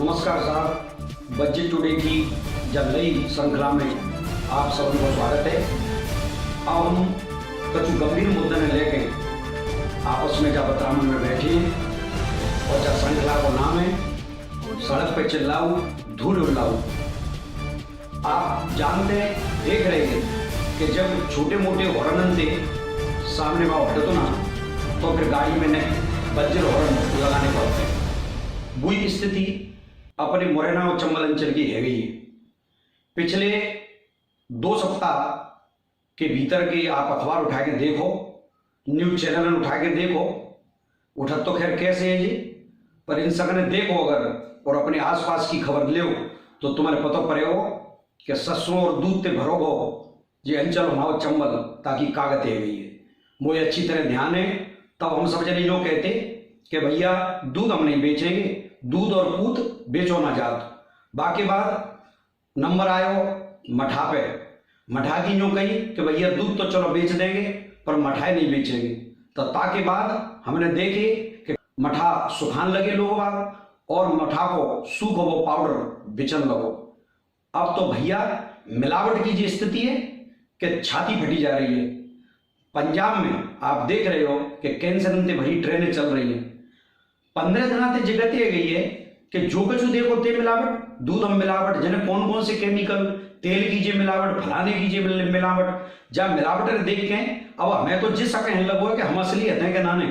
नमस्कार साहब, budget today की जब नई श्रृंखला में आप सभी को स्वागत है। अब हम कुछ गंभीर मुद्दे ने लेके आपस में जब बतरामन में बैठे और जब श्रृंखला को नाम है सड़क पे चिल्लाओ धूल उड़ाओ। आप जानते देख रहे हैं कि जब छोटे मोटे हॉर्न थे सामने वहाँ हटो ना तो फिर गाड़ी में बज्र हॉर्न लगाने पड़ते। वही स्थिति अपने मुरैना और चंबल अंचल की है गई है। पिछले 2 सप्ताह के भीतर के आप अखबार उठा के देखो, न्यूज चैनल उठा के देखो, उठा तो खैर कैसे है जी, पर इन सब ने देखो अगर और अपने आसपास की खबर ले तो तुम्हारे पता पड़े हो कि ससुरों और दूध ते भरो हो ये अंचल माओ चंबल ताकि कागत है गई है। मुझे अच्छी तरह ध्यान है। तब हम सब जने जो कहते कि भैया दूध हम नहीं बेचेंगे, दूध और पूत बेचो ना जात। बाकी बात नंबर आयो मठा पे, मठा की यूँ कही कि भैया दूध तो चलो बेच देंगे पर मठाई नहीं बेचेंगे। तो ताकि बाद हमने देखे कि मठा सुखान लगे लोग और मठा को सूख वो पाउडर बेचन लगो। अब तो भैया मिलावट की जो स्थिति है कि छाती फटी जा रही है। पंजाब में आप देख रहे हो कि कैंसर से भरी ट्रेनें चल रही हैं। 15 दिन से जगह ये गई है कि जो कुछ देखो ते मिलावट, दूध में मिलावट, जने कौन कौन से केमिकल, तेल कीजिए मिलावट, फलाने कीजिए मिलावट। जब मिलावट देख के अब हमें तो जिस कहने लगो है कि हम असलियत है कि नाने,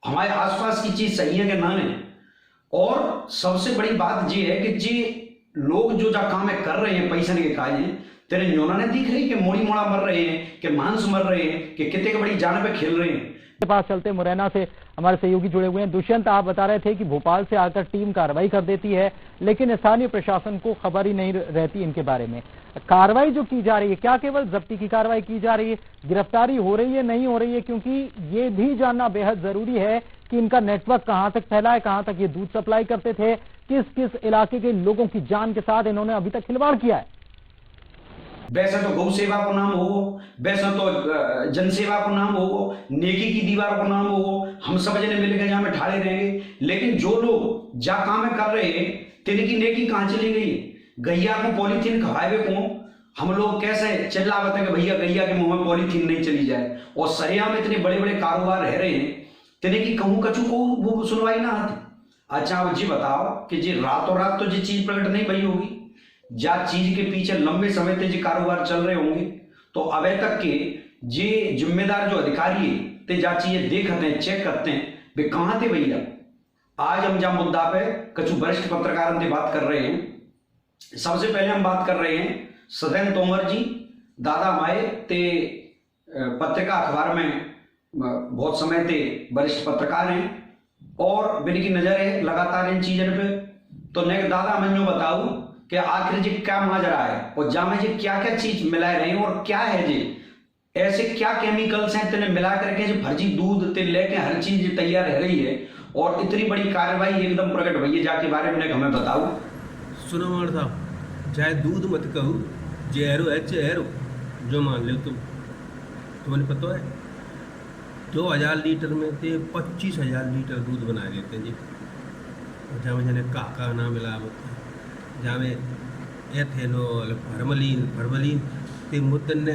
हमारे आसपास की चीज सही है कि नाने। और सबसे बड़ी बात ये है कि जी लोग जो काम कर रहे हैं पैसे के काज हैं, तेरे न्योना ने दिख रही कि मोड़ी मोड़ा मर रहे हैं, कि मांस मर रहे हैं, कि कितने के बड़ी जान पे खेल रहे हैं। के पास चलते मुरैना से हमारे सहयोगी जुड़े हुए हैं। दुष्यंत, आप बता रहे थे कि भोपाल से आकर टीम कार्रवाई कर देती है लेकिन स्थानीय प्रशासन को खबर ही नहीं रहती इनके बारे में। कार्रवाई जो की जा रही है क्या केवल जब्ती की कार्रवाई की जा रही है, गिरफ्तारी हो रही है नहीं हो रही है? क्योंकि ये भी जानना बेहद जरूरी है कि इनका नेटवर्क कहां तक फैला है, कहां तक ये दूध सप्लाई करते थे, किस किस इलाके के लोगों की जान के साथ इन्होंने अभी तक खिलवाड़ किया है। वैसे तो गौ सेवा को नाम हो, वैसे तो जनसेवा को नाम हो, नेकी की दीवार को नाम हो, हम सब जने मिलकर जहां में ठाड़े रहेंगे। लेकिन जो लोग जा काम कर रहे हैं तेरे की नेकी कहां चली गई? गैया को पॉलीथीन खवाए को हम लोग कैसे चिल्लावत है कि भैया गैया के मुंह में पॉलीथीन नहीं चली जाए, और सरिया में इतने बड़े बड़े कारोबार रह रहे हैं तेरे की कहूं कचू को वो सुनवाई ना आती। अच्छा अब जी बताओ कि जी रातों रात तो जी चीज प्रकट नहीं भई होगी, जा चीज के पीछे लंबे समय तक जो कारोबार चल रहे होंगे, तो अभी तक के जे जिम्मेदार जो अधिकारी है ते जा चीजें देखते हैं, चेक करते हैं वे कहां थे भैया। आज हम जहां मुद्दा पे कुछ वरिष्ठ पत्रकारों से बात कर रहे हैं। सबसे पहले हम बात कर रहे हैं सदैन तोमर जी, दादा माए ते पत्रिका अखबार में बहुत समय थे वरिष्ठ पत्रकार हैं और मेरी नजर है लगातार इन चीजों पे। तो ने दादा मैं बताऊं कि आखिर जी क्या माजरा है और जामे जी क्या क्या चीज मिला रहे हैं और क्या है जी ऐसे क्या केमिकल्स हैं तेने मिला करके जो फर्जी दूध ते लेके हर चीज तैयार रह रही है और इतनी बड़ी कार्रवाई एकदम प्रकट भैया जाके बारे में हमें बताओ। सुनो मार साहब, चाहे दूध मत कहो, जहरो है चहरो जो मान लो तुम्हें पता है 2000 लीटर में थे 25,000 लीटर दूध बना देते जी। जहाँ मैंने काका ना मिला जहाँ में एथेनॉल फॉर्मलिन ते मुद्दन ने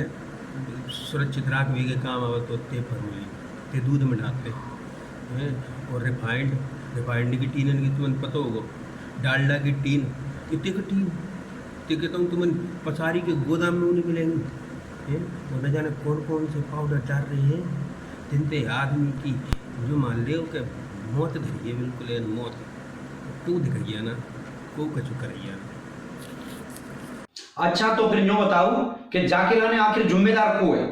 सुरक्षित रखने के काम आवे तो ते फॉर्मलिन ते दूध में डालते हैं। और रिफाइंड की टीन की तुम्हें पता होगा, डालडा की टीन कितने की टीन ते कहता हूँ तुम्हें पसारी के गोदाम में उन्हें मिलेंगे हैं। और न जाने कौन कौन से पाउडर डाल रहे हैं जिनते आदमी की जो मान ले कि मौत धरी है, बिल्कुल मौत तू दिखाइए ना को कछु करिए। अच्छा तो फिर यूं बताओ कि जाके लाने आखिर जिम्मेदार को है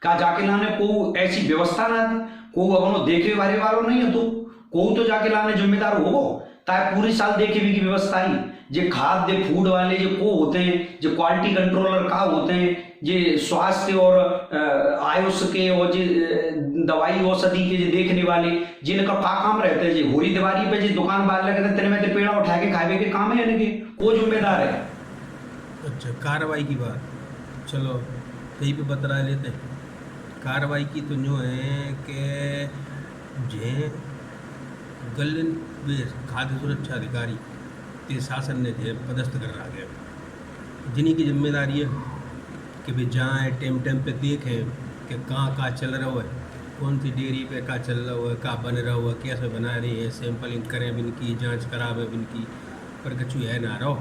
का? जाके लाने को ऐसी व्यवस्था ना को अगर देखे वाले वालों नहीं है तो जाके लाने जिम्मेदार हो ताकि पूरी साल देखे भी की व्यवस्था ही जो खाद्य फूड वाले जो को होते हैं, जो क्वालिटी कंट्रोलर का होते हैं, जो स्वास्थ्य और आयुष के और जो दवाई औषधि के जो देखने वाले जिनका का काम रहते हैं, जो होरी दिवाली पे जो दुकान बाहर लगे तेरे में तो पेड़ा उठा के खावे के काम है इनके को जिम्मेदार है। अच्छा कार्रवाई की बात चलो कहीं पे बतरा लेते हैं। कार्रवाई की तो जो है कि जे गलन खाद्य सुरक्षा अधिकारी ते शासन ने जो है पदस्थ कर रहा गया। जिन्हीं की जिम्मेदारी है कि भाई जाएँ टाइम टाइम पे देखें कि कहाँ चल रहा है, कौन सी डेयरी पे कहाँ चल रहा है, कहाँ बन रहा है, कैसे बना रही है, सैंपलिंग करें इनकी, जांच करावे इनकी, पर कछु है ना रहो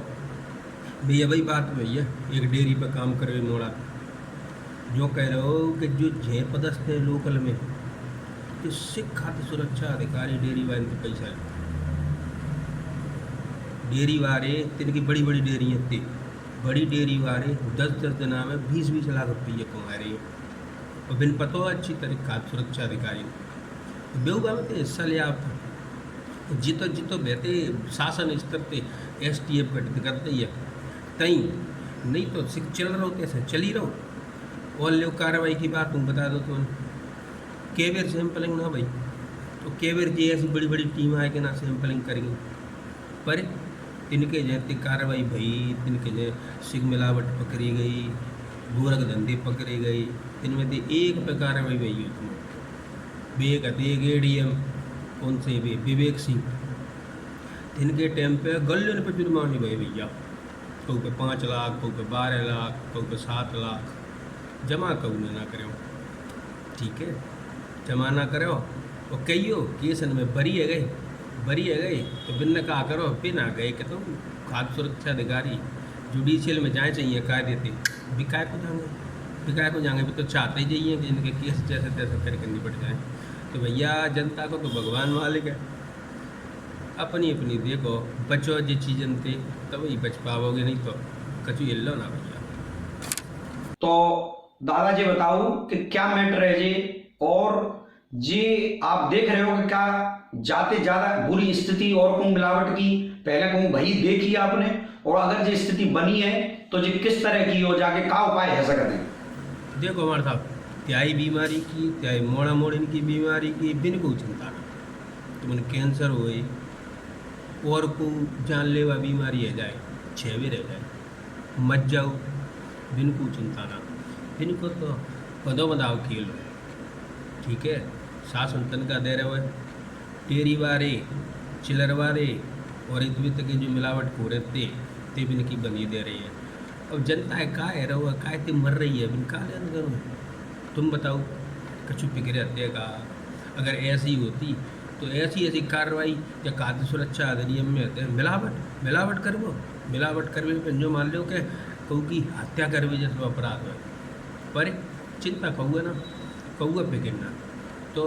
भैया। वही बात भैया, एक डेयरी पे काम करे मोड़ा जो कह रहे हो कि जो जे पदस्थ है लोकल में, इससे खाद्य सुरक्षा अधिकारी डेयरी वाले के पैसा है। डेयरी वाले तिनकी बड़ी बड़ी डेयरी है, बड़ी डेयरी वाले 10-10 दिना में 20-20 लाख रुपये कमा रही है, और बिन पतो अच्छी तरह खाद्य सुरक्षा अधिकारी बेहुआ में हिस्सा लिया आप जितो जितो बहते शासन स्तर पे STF गठित करते ही है तई, नहीं तो सिर्फ चल रहा हो कैसे चल ही रहो। और लो कार्रवाई की बात तुम बता दो तो केवेर सैंपलिंग ना भाई, तो केवेर जी ऐसी बड़ी बड़ी टीम आए कि ना सैंपलिंग करेंगे, पर इनके जैसी कार्रवाई भाई, इनके जैसे सिग मिलावट पकड़ी गई, गोरख धंधे पकड़ी गई, इनमें से एक पे कार्रवाई भाई उसमें बेग ADM कौन से विवेक सिंह, इनके टाइम पे गल्ले पे जुर्मानी भाई भैया, कोई पे 5 लाख, कोई पे 12 लाख, कोई पे 7 लाख, जमा कहूँ ना करो, ठीक है, जमा ना करो और कहियो केस में बरी है गए तो बिन कहा करो बिन आ गए कि तुम खाद्य सुरक्षा अधिकारी जुडिशियल में जाए चाहिए कायदे थे, बिकाय को जाएंगे भी तो चाहते ही जाइए कि इनके केस जैसे तैसे करके निपट जाए। तो भैया जनता को तो भगवान मालिक है, अपनी अपनी देखो बचो जी चीज़न थे तो वही बच पाओगे, नहीं तो कचू हिल्लो ना भैया। तो दादाजी बताओ कि क्या मैटर है जी, और जी आप देख रहे हो कि क्या जाते ज्यादा बुरी स्थिति और को मिलावट की पहले को भाई देखी आपने, और अगर जी स्थिति बनी है तो जी किस तरह की हो, जाके क्या उपाय है सकते हैं। देखो हमारे साहब, त्याई बीमारी की, त्याई मोड़ा मोड़न की बीमारी की बिन को चिंता ना, तुमने कैंसर हुए और को जानलेवा बीमारी है जाए 6 भी रह जाए, मच जाओ बिन को चिंता ना, बिन को तो पदों बदाव खेल हो, ठीक है। शासन तन का दे रहे हुए डेयरी वाले, चिलर वाले और इतवित के जो मिलावट हो रहे थे बिन की बनी दे रही है। अब जनता है का है रहो का ते मर रही है, बिन का लेन करो, तुम बताओ कछु फिक्र रहते का। अगर ऐसी होती तो ऐसी कार्रवाई या खाद्य सुरक्षा अधिनियम में होते हैं मिलावट करवे पे जो मान लो कि कहूँ हत्या करवे जैसा अपराध है, पर चिंता कहूँ ना कहूँ फिक्र तो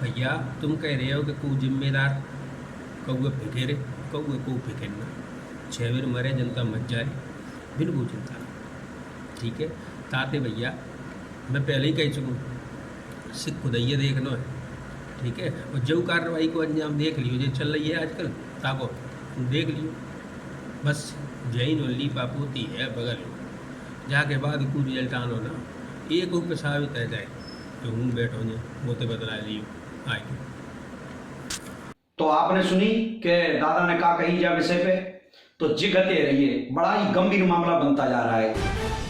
भैया तुम कह रहे हो कि को जिम्मेदार कहूँ फिक्र कहूँ को फिक्र ना, 6 बेर मरे जनता मच जाए बिल्कुल चिंता, ठीक है। ताते भैया मैं पहले ही कह चुकूँ सिख खुदैया देखना है, ठीक है, और जो कार्रवाई को अंजाम देख लियो जो चल रही है आजकल ताको देख लियो, बस जैन ओली पापोती है बगल जाके बाद कुछ रिजल्ट आनो ना एक पे साबित है जाए तो हूँ बैठो जाए वो तो बदला लियो आए। तो आपने सुनी कि दादा ने कहा कही जा विषय पे, तो जिगते रहिए, बड़ा ही गंभीर मामला बनता जा रहा है।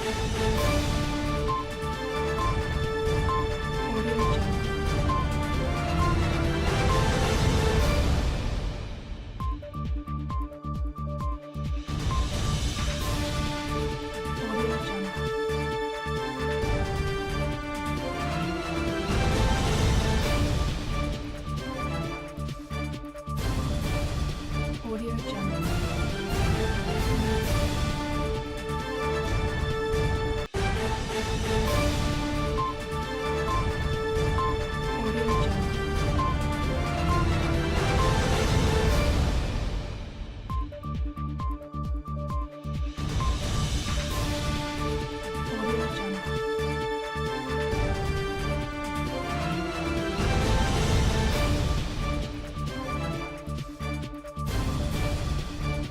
Audio Jungle. Audio Jungle. Audio Jungle.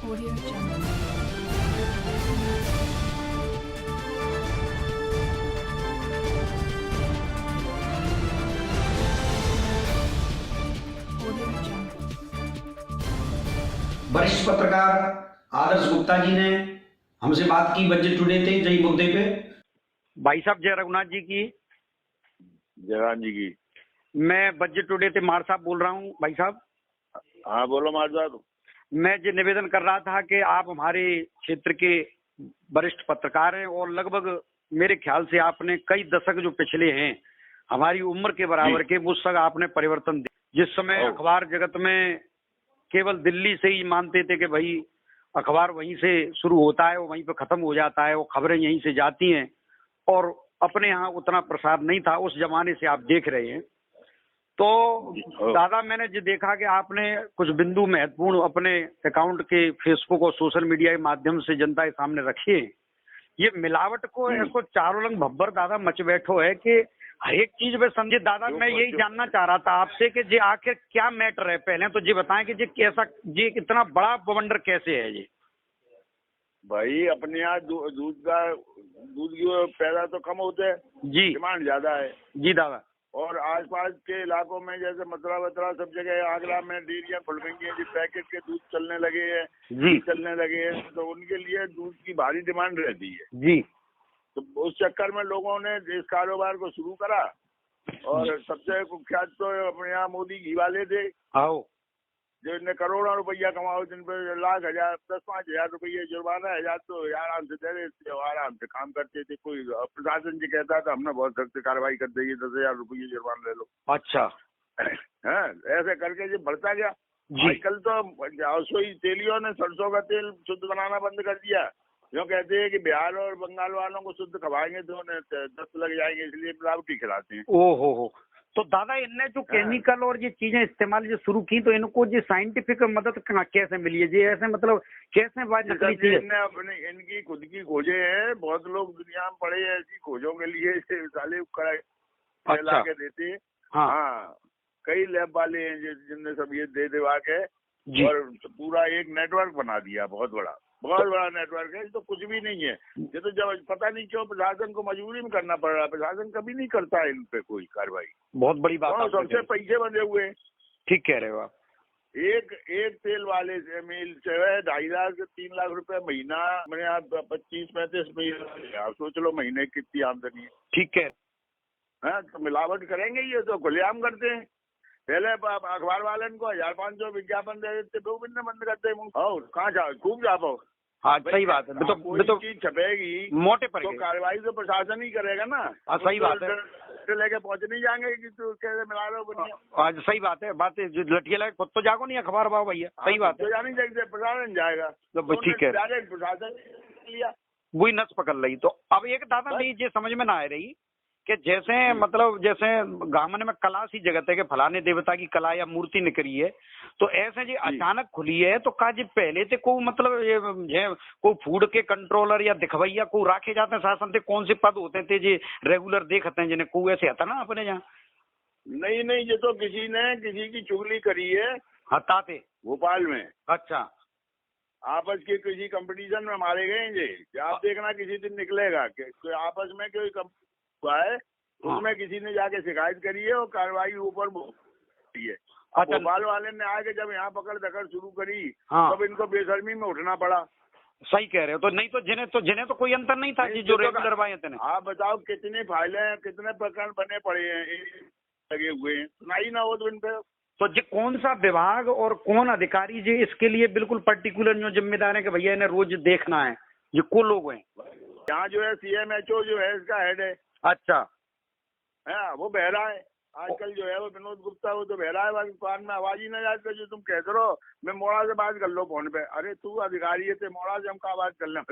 Audio Jungle. Audio Jungle. वरिष्ठ पत्रकार आदर्श गुप्ता जी ने हमसे बात की बजट टुडे थे जय मुद्दे पे। भाई साहब जय रघुनाथ जी की। जयराम जी की। मैं बजट टुडे से मार साहब बोल रहा हूँ भाई साहब। हाँ बोलो मार साहब। मैं ये निवेदन कर रहा था कि आप हमारे क्षेत्र के वरिष्ठ पत्रकार हैं और लगभग मेरे ख्याल से आपने कई दशक जो पिछले हैं हमारी उम्र के बराबर के उस तक आपने परिवर्तन दिया। जिस समय अखबार जगत में केवल दिल्ली से ही मानते थे कि भाई अखबार वहीं से शुरू होता है, वो वहीं पे खत्म हो जाता है, वो खबरें यहीं से जाती हैं और अपने यहाँ उतना प्रसार नहीं था, उस जमाने से आप देख रहे हैं। तो दादा मैंने जो देखा कि आपने कुछ बिंदु महत्वपूर्ण अपने अकाउंट के फेसबुक और सोशल मीडिया के माध्यम से जनता के सामने रखे। ये मिलावट को इसको चारों रंग भब्बर दादा मच बैठो है कि हर एक चीज में समझे। दादा मैं यही जानना चाह रहा था आपसे कि ये आखिर क्या मैटर है, पहले तो ये बताएं कि ये कैसा, ये इतना बड़ा बवंडर कैसे है ये? भाई अपने यहाँ दूध की पैदा तो कम होते हैं जी, डिमांड ज्यादा है जी दादा। और आसपास के इलाकों में जैसे मथुरा वथुरा सब जगह आगरा में डेयरियां खुल गई हैं, जो पैकेट के दूध चलने लगे हैं जी चलने लगे हैं, तो उनके लिए दूध की भारी डिमांड रहती है। जी, तो उस चक्कर में लोगों ने इस कारोबार को शुरू करा और सबसे कुख्यात तो अपने यहाँ मोदी घी वाले थे, आओ जिनने करोड़ों रुपया कमाओ, जिन पर लाख हजार 10-5 हजार रुपये जुर्माना हजार तो आराम से दे देते और आराम से काम करते थे। कोई प्रशासन जी कहता था हमने बहुत सख्त कार्रवाई कर दी, 10,000 रुपये जुर्माना ले लो। अच्छा है ऐसे करके ये बढ़ता गया। आजकल तो सोई तेलियों ने सरसों का तेल शुद्ध बनाना बंद कर दिया। जो कहते हैं कि बिहार और बंगाल वालों को शुद्ध खवाएंगे तो उन्हें 10 लग जाएंगे, इसलिए मिलावटी खिलाते हैं। ओ हो। तो दादा इनने जो केमिकल और ये चीजें इस्तेमाल जो शुरू की तो इनको जो साइंटिफिक मदद कहाँ कैसे मिली है? ये ऐसे मतलब कैसे बात नकली चीज? अपने इनकी खुद की खोजें हैं, बहुत लोग दुनिया में पड़े हैं ऐसी खोजों के लिए साले ला के देते हैं। हाँ कई लैब वाले हैं जिनने सब ये दे देवा के और पूरा एक नेटवर्क बना दिया, बहुत बड़ा नेटवर्क है। तो कुछ भी नहीं है ये तो, जब पता नहीं क्यों प्रशासन को मजबूरी में करना पड़ रहा है। प्रशासन कभी नहीं करता है इन पे कोई कार्रवाई। बहुत बड़ी बात। सबसे पैसे बंधे हुए हैं। ठीक कह रहे हो आप। एक तेल वाले से मिल से 2.5 लाख से 3 लाख रुपए महीना, मेरे यहाँ 25-35 महीना, आप सोच लो महीने कितनी आमदनी है। ठीक है। तो मिलावट करेंगे ये तो खुलेआम करते हैं। पहले अखबार वाले को 1,500 विज्ञापन दे देते, 2 महीने बंद करते हैं। कहाँ जाओ, खूब जाओ। हाँ सही बात है। तो चीज छपेगी मोटे पर तो कार्रवाई तो प्रशासन ही करेगा ना। सही बात है। तो लेके पहुंच नहीं जाएंगे कि तू कैसे मिला रहे हो। आज सही बात है, बात लठिया लगे खुद तो जागो नहीं अखबार बाबा भैया। सही बात है, जानी जाएगी प्रशासन जाएगा तो ठीक है, डायरेक्ट प्रशासन लिया वही नस पकड़ ली। तो अब एक दादा नहीं ये समझ में ना आ रही कि जैसे मतलब जैसे गामन में कला सी जगत है कि फलाने देवता की कला या मूर्ति निकली है, तो ऐसे जी अचानक खुली है तो का जी पहले थे को मतलब ये को फूड के कंट्रोलर या दिखवैया को रखे जाते हैं शासन थे, कौन से पद होते थे जी रेगुलर देखते हैं जिन्हें को ऐसे आता ना अपने यहाँ? नहीं ये तो किसी ने किसी की चुगली करी है। हताते भोपाल में। अच्छा। आपस के किसी कंपटीशन में मारे गए जी, आप देखना किसी दिन निकलेगा कि आपस में कोई हुआ है, उसमें किसी ने जाके शिकायत करी है और कार्रवाई ऊपर है। अच्छा। भोपाल वाले ने आके जब यहाँ पकड़ दकड़ शुरू करी तब इनको बेशर्मी में उठना पड़ा। सही कह रहे हो। तो नहीं तो जिन्हें तो कोई अंतर नहीं था जी जो रेगुलर वाले थे। आप बताओ कितनी फाइलें कितने प्रकरण बने पड़े हैं लगे हुए हैं, सुनाई ना हो तो इन पे। तो जी कौन सा विभाग और कौन अधिकारी जी इसके लिए बिल्कुल पर्टिकुलर जो जिम्मेदार है कि भैया इन्हें रोज देखना है, ये को लोग हैं? यहाँ जो है CMHO जो है इसका हेड है। अच्छा। है वो बहरा है आजकल जो है वो विनोद गुप्ता, वो तो बहरा है, कान में आवाज ही ना जाती। जो तुम कहते रहो मैं मोड़ा से बात कर लो फोन पे, अरे तू अधिकारी है मोड़ा से हम कहा बात कर लें।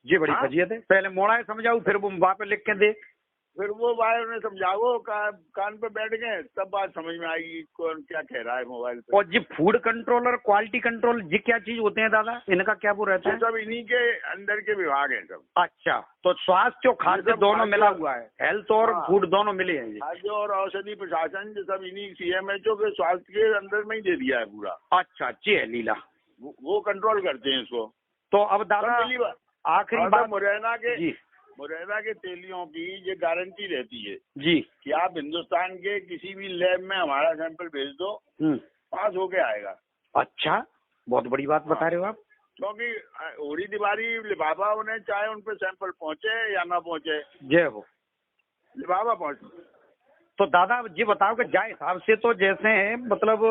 जी बड़ी फजीयत है, पहले मोड़ा समझाऊ फिर वो वहाँ पे लिख के दे, फिर वो भाई उन्हें समझाओ कान पे बैठ गए तब बात समझ में आएगी कौन क्या कह रहा है मोबाइल पे। और जी फूड कंट्रोलर क्वालिटी कंट्रोल जी क्या चीज होते हैं दादा, इनका क्या वो रहता है? सब इन्हीं के अंदर के विभाग हैं सब। अच्छा, तो स्वास्थ्य और खाद्य दोनों मिला हुआ है, हेल्थ और फूड दोनों मिले हैं जी। खाद्य और औषधि प्रशासन जो सब इन्हीं CMHO के स्वास्थ्य के अंदर में ही दे दिया है पूरा। अच्छा अच्छी है लीला, वो कंट्रोल करते हैं इसको। तो अब दादा आखिरी बात, मुरैना के तेलियों की ये गारंटी रहती है जी कि आप हिंदुस्तान के किसी भी लैब में हमारा सैंपल भेज दो, पास होके आएगा। अच्छा, बहुत बड़ी बात बता रहे हो आप। क्योंकि होरी दिवाली लिफाफा उन्हें चाहे उन पे सैंपल पहुंचे या ना पहुंचे, जय हो, लिफाफा पहुंचे। तो दादा ये बताओ कि जाए हिसाब से तो जैसे मतलब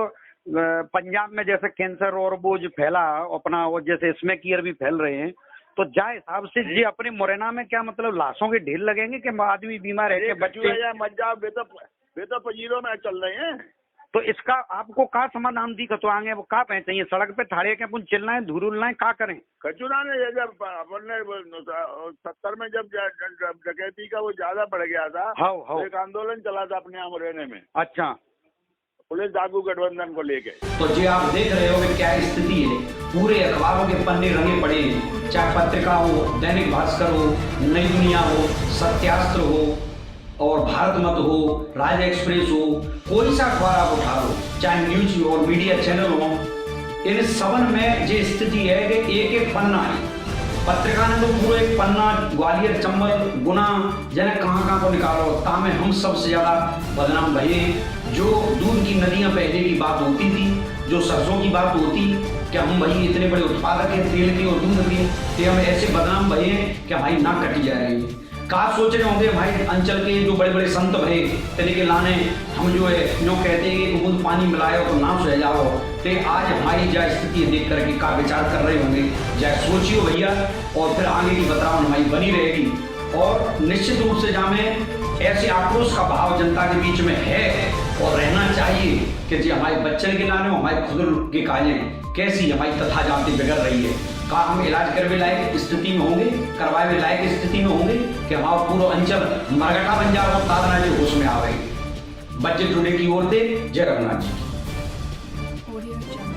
पंजाब में जैसे कैंसर और वो जो फैला अपना, वो जैसे स्मैक ईयर भी फैल रहे हैं, तो जा हिसाब से जी अपने मुरैना में क्या मतलब लाशों के ढेर लगेंगे कि आदमी बीमार है, बच्चे मत जाओ, वे तो पजीरों में चल रहे हैं। तो इसका आपको का समाधान दी तो आगे वो का पहने चाहिए सड़क पे थाड़े के अपन चिल्लाएं धुरुलनाएं का करें? कचुरा ने जब अपन ने 70 में जब डकैती का वो ज्यादा बढ़ गया था, तो एक आंदोलन चला था अपने यहाँ मुरैना में। अच्छा, पुलिस डाकू गठबंधन को लेके। तो जी आप देख रहे हो कि क्या स्थिति है, पूरे अखबारों के पन्ने रंगे पड़े हैं, चाहे पत्रिका हो, दैनिक भास्कर हो, नई दुनिया हो, सत्यास्त्र हो और भारत मत हो, राज एक्सप्रेस हो, कोई सा अखबार आप उठा लो, चाहे न्यूज और मीडिया चैनल हो, इन सबन में जो स्थिति है कि एक एक पन्ना है। पत्रिका ने तो पूरा एक पन्ना ग्वालियर, चंबल, गुना जने कहाँ को निकालो, तामे हम सबसे ज्यादा बदनाम भये। जो दूध की नदियां पहले की बात होती थी, जो सरसों की बात होती कि हम भाई इतने बड़े उत्पादक हैं तेल के और दूध के, तो हम ऐसे बदनाम भये कि भाई नाक कटी जा रही है। का सोच रहे होंगे भाई अंचल के जो बड़े बड़े संत भये तरीके लाने, हम जो है जो कहते हैं कि बूंद पानी मिलाए तो ना सह जाओ, तो आज हमारी जा स्थिति देख करके का विचार कर रहे होंगे, जाए सोचियो भैया, और फिर आगे की बदलाव हमारी बनी रहेगी। और निश्चित रूप से जामे ऐसे आक्रोश का भाव जनता के बीच में है और रहना चाहिए कि जी हमारे बच्चे के लाने, हमारे खुद के काजें कैसी हमारी तथा जाति बिगड़ रही है, का हम इलाज करवे लायक स्थिति में होंगे, करवाए लायक स्थिति में होंगे कि हमारा पूरा अंचल मरगटा बन जाओ और तादना जी होश में आवे। बच्चे टुडे की ओर से जय रघुनाथ जी। Audio Jungle.